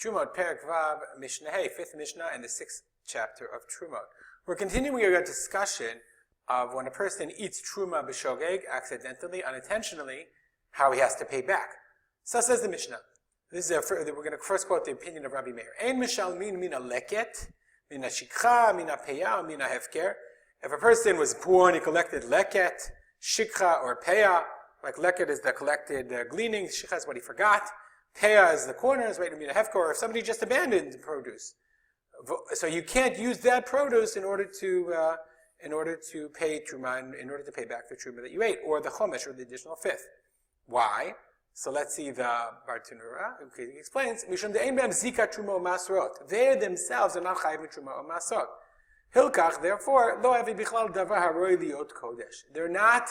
Terumot, Perek Vav, Mishnah, fifth Mishnah, and the sixth chapter of Terumot. We're continuing our discussion of when a person eats Terumah b'shogeg, accidentally, unintentionally, how he has to pay back. So says the Mishnah. This is we're going to first quote the opinion of Rabbi Meir. Ein mishalmin mina leket, mina shikha, mina peya, mina hefker. If a person was poor and he collected leket, shikha, or peya, like leket is the collected gleanings, shikha is what he forgot, peya is the corners, right? Mina hefker, or if somebody just abandoned the produce. So you can't use that produce in order to pay Terumah, in order to pay back the Terumah that you ate, or the chomesh, or the additional fifth. Why? So let's see the Terumah. Okay, he explains, Mishum de'ein be'em zika Terumah u'masrot. They themselves are not chayiv in Terumah u'masrot. Hilkach, therefore, lo havi bichlal davar haroi liot kodesh. They're not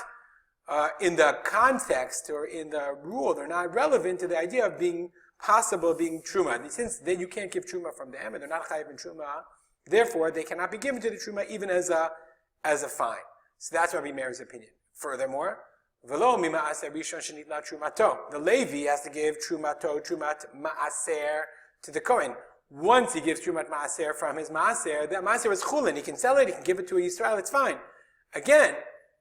in the context or in the rule. They're not relevant to the idea of being possible being Terumah. Since you can't give Terumah from them, and they're not chayiv in Terumah, therefore they cannot be given to the Terumah even as a fine. So that's Rabbi Meir's opinion. Furthermore, the Levi has to give Trumat Ma'aser to the Kohen. Once he gives Trumat Ma'aser from his Ma'aser, that Ma'aser is chulin. He can sell it, he can give it to a Yisrael, it's fine. Again,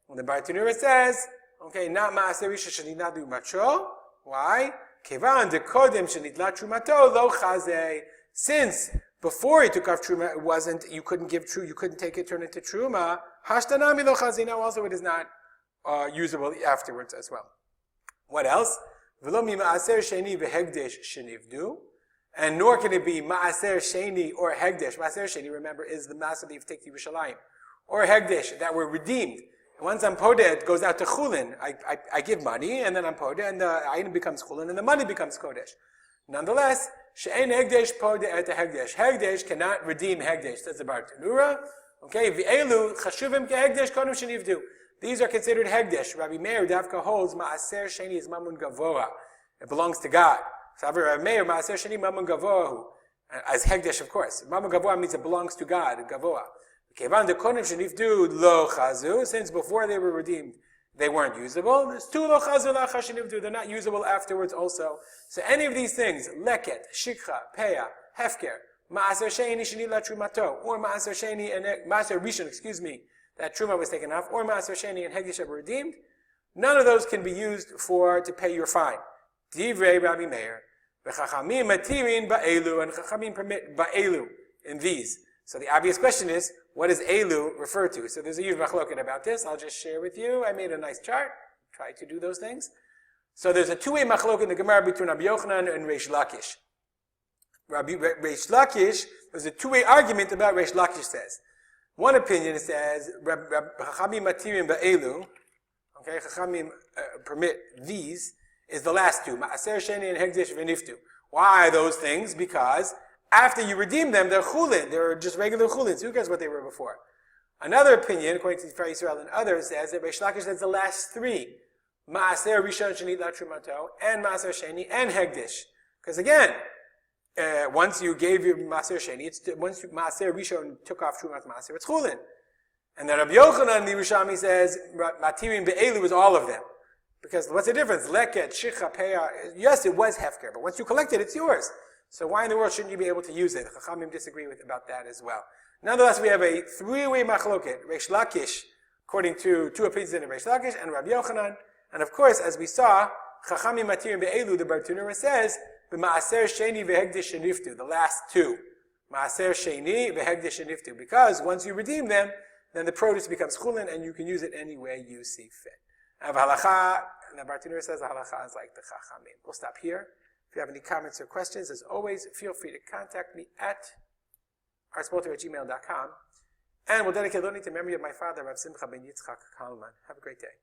when the Bartanura says, okay, not Ma'aser Rishon Shenitla Trumato. Why? Kevan de Kodem Shenitla Trumato lo Chazeh. Since before he took off Truma, it wasn't, you couldn't take it, turn it to Truma. Hashtanami lo Chazeh. Now also it is not usable afterwards as well. What else? And nor can it be Ma'aser Sheni or Hegdesh. Ma'aser Sheni, remember, is the Ma'aser that you've taken to Yerushalayim. Or Hegdesh, that were redeemed. And once I'm podeh, it goes out to Chulin. I give money, and then I'm podeh, and the item becomes Chulin, and the money becomes Kodesh. Nonetheless, She'en Hegdesh podeh et Hegdesh. Hegdesh cannot redeem Hegdesh. That's the Bartanura. Okay, V'elu chashuvim ke Hegdesh kodem shenivdu. These are considered Hegdesh. Rabbi Meir Davka holds Ma'aser Sheni is Mamun Gavoa. It belongs to God. So Rabbi Meir Ma'aser Sheni Mamun Gavoahu. As Hegdesh, of course. Mamun Gavoa means it belongs to God, Gavoa. Kevan de Konim Shenivdu Lo Chazu. Since before they were redeemed, they weren't usable. There's two Lo Chazu La Chashenivdu. They're not usable afterwards also. So any of these things, Leket, Shikha, Peya, Hefker, Ma'aser Sheni Sheni La Trumato, or Ma'aser Sheni and Ma'aser Rishon, that Terumah was taken off, or Ma'aser Sheni and Hegdesh were redeemed, none of those can be used to pay your fine. Divrei Rabbi Meir, v'chachamim matirin ba'elu, and chachamim permit ba'elu in these. So the obvious question is, what does elu refer to? So there's a huge machloket about this. I'll just share with you. I made a nice chart. Try to do those things. So there's a two-way machloket in the Gemara between Rabbi Yochanan and Reish Lakish. Reish Lakish, there's a two-way argument about Reish Lakish says. One opinion says, Chachamim matirim ba'elu, okay, Chachamim permit these, is the last two, Ma'aser Sheni and Hegdesh v'niftu. Why those things? Because after you redeem them, they're chulin, they're just regular chulin, so who cares what they were before? Another opinion, according to Tiferet Yisrael and others, says that Reish Lakish says the last three, Ma'aser Rishon Shenit La Trumato, and Ma'aser Sheni, and Hegdesh. Because again, once you gave your Ma'aser Sheni, once Ma'aser Rishon took off Trumat Ma'aser, it's Chulin. And then Rabbi Yochanan, the Yerushalmi, says, Matirim Be'elu is all of them. Because what's the difference? Leket, Shikha, Peya, yes, it was Hefker, but once you collect it, it's yours. So why in the world shouldn't you be able to use it? Chachamim disagree about that as well. Nonetheless, we have a three-way machloket. Reish Lakish, according to two opinions in Reish Lakish, and Rabbi Yochanan. And of course, as we saw, Chachamim Matirim Be'elu, the Bartanura says, Ma'aser Sheni v'Hegdesh sheniftu, the last two. Ma'aser Sheni v'Hegdesh sheniftu. Because once you redeem them, then the produce becomes chulin and you can use it any way you see fit. And halacha, and the Bartanura says the halacha is like the chachamim. We'll stop here. If you have any comments or questions, as always, feel free to contact me at artsbolter@gmail.com. And we'll dedicate learning to memory of my father, Rav Simcha ben Yitzchak Kalman. Have a great day.